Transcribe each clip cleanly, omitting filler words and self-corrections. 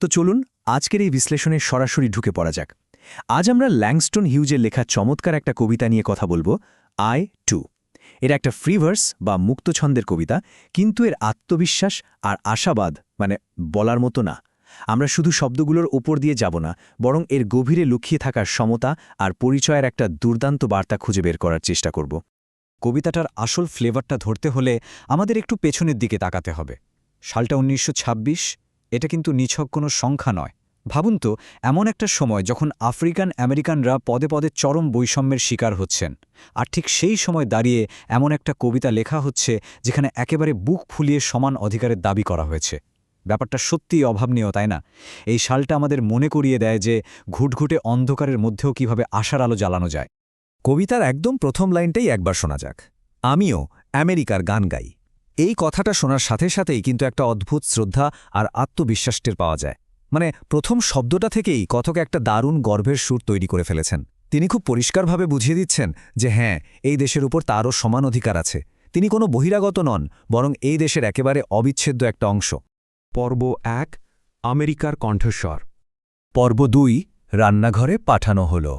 তো চলুন আজকের এই বিশ্লেষণে সরাসরি ঢুকে পড়া যাক। আজ আমরা ল্যাংস্টন হিউজের লেখা চমৎকার একটা কবিতা নিয়ে কথা বলবো, আই টু। এর একটা ফ্রি ভার্স বা মুক্ত ছন্দের কবিতা, কিন্তু এর আত্মবিশ্বাস আর আশাবাদ বলার মতো না। আমরা শুধু শব্দগুলোর ওপর দিয়ে যাব না, বরং এর গভীরে লুকিয়ে থাকার সমতা আর পরিচয়ের একটা দুর্দান্ত বার্তা খুঁজে বের করার চেষ্টা করব। কবিতাটার আসল ফ্লেভারটা ধরতে হলে আমাদের একটু পেছনের দিকে তাকাতে হবে। সালটা ১৯২৬। এটা কিন্তু নিছক কোনো সংখ্যা নয়। ভাবুন তো, এমন একটা সময় যখন আফ্রিকান আমেরিকানরা পদে পদে চরম বৈষম্যের শিকার হচ্ছেন, আর ঠিক সেই সময় দাঁড়িয়ে এমন একটা কবিতা লেখা হচ্ছে যেখানে একেবারে বুক ফুলিয়ে সমান অধিকারের দাবি করা হয়েছে। ব্যাপারটা সত্যিই অভাবনীয়, তাই না? এই সালটা আমাদের মনে করিয়ে দেয় যে ঘুটঘুটে অন্ধকারের মধ্যেও কিভাবে আশার আলো জ্বালানো যায়। কবিতার একদম প্রথম লাইনটাই একবার শোনা যাক। আমিও আমেরিকার গান গাই। এই কথাটা শোনার সাথে সাথেই কিন্তু একটা অদ্ভুত শ্রদ্ধা আর আত্মবিশ্বাস টের পাওয়া যায়। প্রথম শব্দটা থেকেই কথক একটা দারুণ গর্বের সুর তৈরি করে ফেলেছেন। তিনি খুব পরিষ্কারভাবে বুঝিয়ে দিচ্ছেন যে হ্যাঁ, এই দেশের উপর তারও সমান অধিকার আছে। তিনি কোনো বহিরাগত নন, বরং এই দেশের একেবারে অবিচ্ছেদ্য একটা অংশ। পর্ব ১, আমেরিকার কণ্ঠস্বর। পর্ব ২, রান্নাঘরে পাঠানো হলো।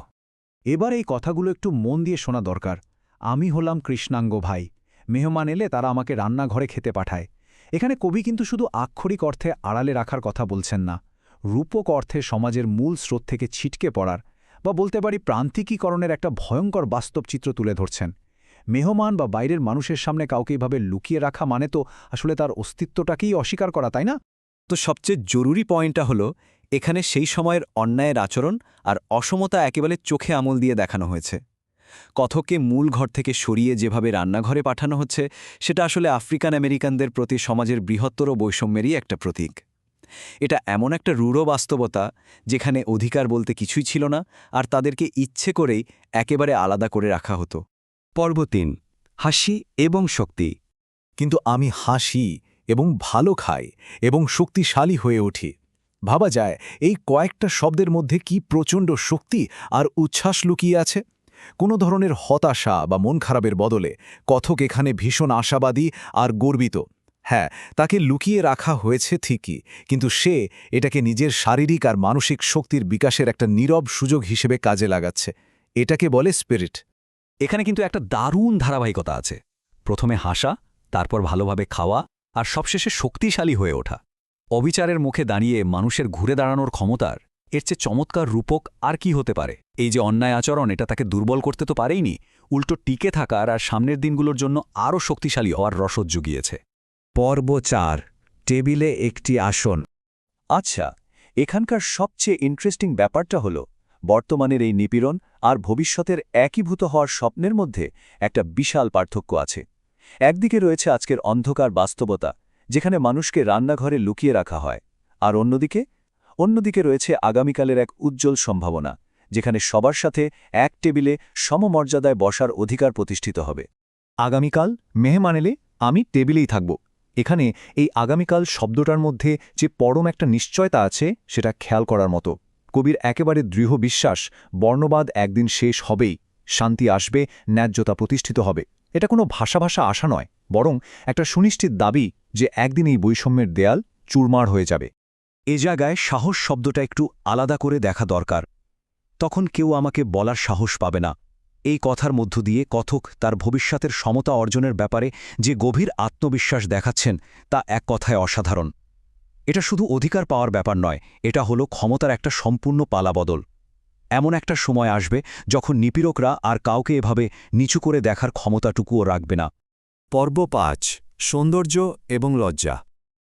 এবার এই কথাগুলো একটু মন দিয়ে শোনা দরকার। আমি হলাম কৃষ্ণাঙ্গ ভাই। মেহমান এলে তারা আমাকে রান্নাঘরে খেতে পাঠায়। এখানে কবি কিন্তু শুধু আক্ষরিক অর্থে আড়ালে রাখার কথা বলছেন না, রূপক অর্থে সমাজের মূল স্রোত থেকে ছিটকে পড়ার বা বলতে পারি প্রান্তিকীকরণের একটা ভয়ঙ্কর বাস্তব চিত্র তুলে ধরছেন। মেহমান বা বাইরের মানুষের সামনে কাউকে এইভাবে লুকিয়ে রাখা মানে তো আসলে তার অস্তিত্বটাকেই অস্বীকার করা, তাই না? তো সবচেয়ে জরুরি পয়েন্টটা হলো, এখানে সেই সময়ের অন্যায়ের আচরণ আর অসমতা একেবারে চোখে আঙুল দিয়ে দেখানো হয়েছে। কথককে মূল ঘর থেকে সরিয়ে যেভাবে রান্নাঘরে পাঠানো হচ্ছে, সেটা আসলে আফ্রিকান আমেরিকানদের প্রতি সমাজের বৃহত্তর বৈষম্যেরই একটা প্রতীক। এটা এমন একটা রূঢ় বাস্তবতা যেখানে অধিকার বলতে কিছুই ছিল না, আর তাদেরকে ইচ্ছে করেই একেবারে আলাদা করে রাখা হতো। পর্ব ৩, হাসি এবং শক্তি। কিন্তু আমি হাসি এবং ভালো খাই এবং শক্তিশালী হয়ে উঠি। ভাবা যায় এই কয়েকটা শব্দের মধ্যে কি প্রচণ্ড শক্তি আর উচ্ছ্বাস লুকিয়ে আছে। কোনো ধরনের হতাশা বা মন খারাপের বদলে কথক এখানে ভীষণ আশাবাদী আর গর্বিত। হ্যাঁ, তাকে লুকিয়ে রাখা হয়েছে ঠিকই, কিন্তু সে এটাকে নিজের শারীরিক আর মানসিক শক্তির বিকাশের একটা নীরব সুযোগ হিসেবে কাজে লাগাচ্ছে। এটাকে বলে স্পিরিট। এখানে কিন্তু একটা দারুণ ধারাবাহিকতা আছে। প্রথমে হাসা, তারপর ভালোভাবে খাওয়া, আর সবশেষে শক্তিশালী হয়ে ওঠা। অবিচারের মুখে দাঁড়িয়ে মানুষের ঘুরে দাঁড়ানোর ক্ষমতার এর চেয়ে চমৎকার রূপক আর কি হতে পারে? এই যে অন্যায় আচরণ, এটা তাকে দুর্বল করতে তো পারেইনি, উল্টো টিকে থাকার আর সামনের দিনগুলোর জন্য আরও শক্তিশালী হওয়ার রসদ জুগিয়েছে। পর্ব ৪, টেবিলে একটি আসন। আচ্ছা, এখানকার সবচেয়ে ইন্টারেস্টিং ব্যাপারটা হলো বর্তমানের এই নিপীড়ন আর ভবিষ্যতের একীভূত হওয়ার স্বপ্নের মধ্যে একটা বিশাল পার্থক্য আছে। একদিকে রয়েছে আজকের অন্ধকার বাস্তবতা, যেখানে মানুষকে রান্নাঘরে লুকিয়ে রাখা হয়, আর অন্যদিকে রয়েছে আগামীকালের এক উজ্জ্বল সম্ভাবনা, যেখানে সবার সাথে এক টেবিলে সমমর্যাদায় বসার অধিকার প্রতিষ্ঠিত হবে। আগামীকাল মেহমান এলে আমি টেবিলেই থাকব। এখানে এই আগামীকাল শব্দটার মধ্যে যে পরম একটা নিশ্চয়তা আছে, সেটা খেয়াল করার মতো। কবির একেবারে দৃঢ় বিশ্বাস, বর্ণবাদ একদিন শেষ হবেই, শান্তি আসবে, ন্যায্যতা প্রতিষ্ঠিত হবে। এটা কোনো ভাষা আশা নয়, বরং একটা সুনিশ্চিত দাবি যে একদিন এই বৈষম্যের দেয়াল চুরমার হয়ে যাবে। এ জায়গায় সাহস শব্দটা একটু আলাদা করে দেখা দরকার। তখন কেউ আমাকে বলার সাহস পাবে না। এই কথার মধ্য দিয়ে কথক তার ভবিষ্যতের সমতা অর্জনের ব্যাপারে যে গভীর আত্মবিশ্বাস দেখাচ্ছেন, তা এক কথায় অসাধারণ। এটা শুধু অধিকার পাওয়ার ব্যাপার নয়, এটা হলো ক্ষমতার একটা সম্পূর্ণ পালাবদল। এমন একটা সময় আসবে যখন নিপীড়করা আর কাউকে এভাবে নিচু করে দেখার ক্ষমতাটুকুও রাখবে না। পর্ব ৫, সৌন্দর্য এবং লজ্জা।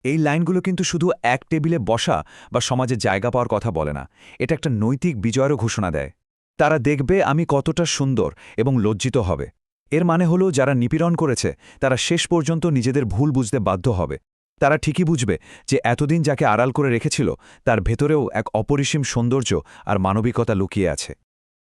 এই লাইনগুলো কিন্তু শুধু এক টেবিলে বসা বা সমাজে জায়গা পাওয়ার কথা বলে না, এটা একটা নৈতিক বিজয়েরও ঘোষণা দেয়। তারা দেখবে আমি কতটা সুন্দর এবং লজ্জিত হবে। এর মানে হলো যারা নিপীড়ন করেছে তারা শেষ পর্যন্ত নিজেদের ভুল বুঝতে বাধ্য হবে। তারা ঠিকই বুঝবে যে এতদিন যাকে আড়াল করে রেখেছিল তার ভেতরেও এক অপরিসীম সৌন্দর্য আর মানবিকতা লুকিয়ে আছে।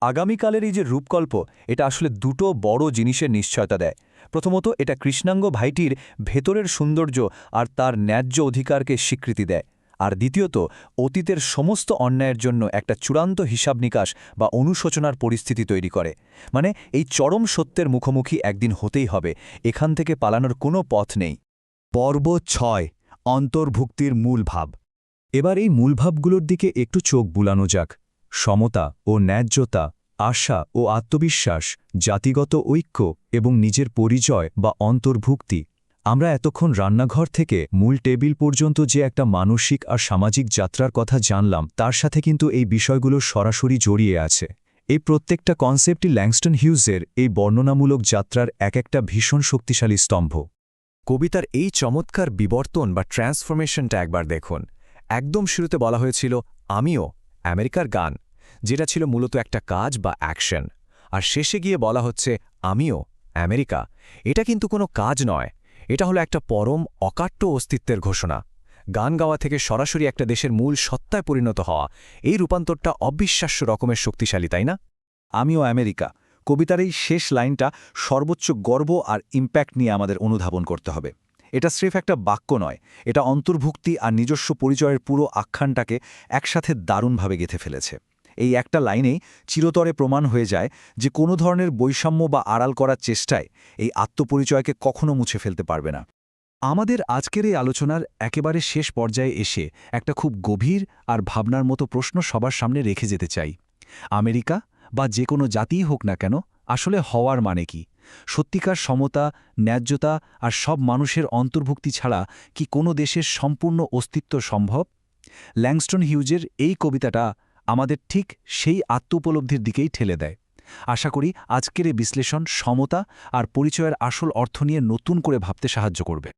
আগামীকালের এই যে রূপকল্প, এটা আসলে দুটো বড় জিনিসের নিশ্চয়তা দেয়। প্রথমত, এটা কৃষ্ণাঙ্গ ভাইটির ভেতরের সৌন্দর্য আর তার ন্যায্য অধিকারকে স্বীকৃতি দেয়। আর দ্বিতীয়ত, অতীতের সমস্ত অন্যায়ের জন্য একটা চূড়ান্ত হিসাব নিকাশ বা অনুশোচনার পরিস্থিতি তৈরি করে। মানে এই চরম সত্যের মুখোমুখি একদিন হতেই হবে, এখান থেকে পালানোর কোনো পথ নেই। পর্ব ৬, অন্তর্ভুক্তির মূল ভাব। এবার এই মূলভাবগুলোর দিকে একটু চোখ বুলানো যাক। সমতা ও ন্যায্যতা, আশা ও আত্মবিশ্বাস, জাতিগত ঐক্য এবং নিজের পরিচয় বা অন্তর্ভুক্তি। আমরা এতক্ষণ রান্নাঘর থেকে মূল টেবিল পর্যন্ত যে একটা মানসিক আর সামাজিক যাত্রার কথা জানলাম, তার সাথে কিন্তু এই বিষয়গুলো সরাসরি জড়িয়ে আছে। এই প্রত্যেকটা কনসেপ্টই ল্যাংস্টন হিউজের এই বর্ণনামূলক যাত্রার এক একটা ভীষণ শক্তিশালী স্তম্ভ। কবিতার এই চমৎকার বিবর্তন বা ট্রান্সফরমেশনটা একবার দেখুন। একদম শুরুতে বলা হয়েছিল আমিও, আমেরিকার গান, যেটা ছিল মূলত একটা কাজ বা অ্যাকশন। আর শেষে গিয়ে বলা হচ্ছে আমিও, আমেরিকা। এটা কিন্তু কোনো কাজ নয়, এটা হলো একটা পরম অকাট্য অস্তিত্বের ঘোষণা। গান গাওয়া থেকে সরাসরি একটা দেশের মূল সত্তায় পরিণত হওয়া, এই রূপান্তরটা অবিশ্বাস্য রকমের শক্তিশালী, তাই না? আমিও আমেরিকা কবিতার এই শেষ লাইনটা সর্বোচ্চ গর্ব আর ইম্প্যাক্ট নিয়ে আমাদের অনুধাবন করতে হবে। এটা স্রেফ একটা বাক্য নয়, এটা অন্তর্ভুক্তি আর নিজস্ব পরিচয়ের পুরো আখ্যানটাকে একসাথে দারুণভাবে গেঁথে ফেলেছে। এই একটা লাইনেই চিরতরে প্রমাণ হয়ে যায় যে কোনো ধরনের বৈষম্য বা আড়াল করার চেষ্টায় এই আত্মপরিচয়কে কখনো মুছে ফেলতে পারবে না। আমাদের আজকের এই আলোচনার একেবারে শেষ পর্যায়ে এসে একটা খুব গভীর আর ভাবনার মতো প্রশ্ন সবার সামনে রেখে যেতে চাই। আমেরিকা বা যে কোনো জাতিই হোক না কেন, আসলে হওয়ার মানে কি? সত্যিকার সমতা, ন্যায্যতা আর সব মানুষের অন্তর্ভুক্তি ছাড়া কি কোনো দেশের সম্পূর্ণ অস্তিত্ব সম্ভব? ল্যাংস্টন হিউজের এই কবিতাটা আমাদের ঠিক সেই আত্মোপলব্ধির দিকেই ঠেলে দেয়। আশা করি আজকের এই বিশ্লেষণ সমতা আর পরিচয়ের আসল অর্থ নিয়ে নতুন করে ভাবতে সাহায্য করবে।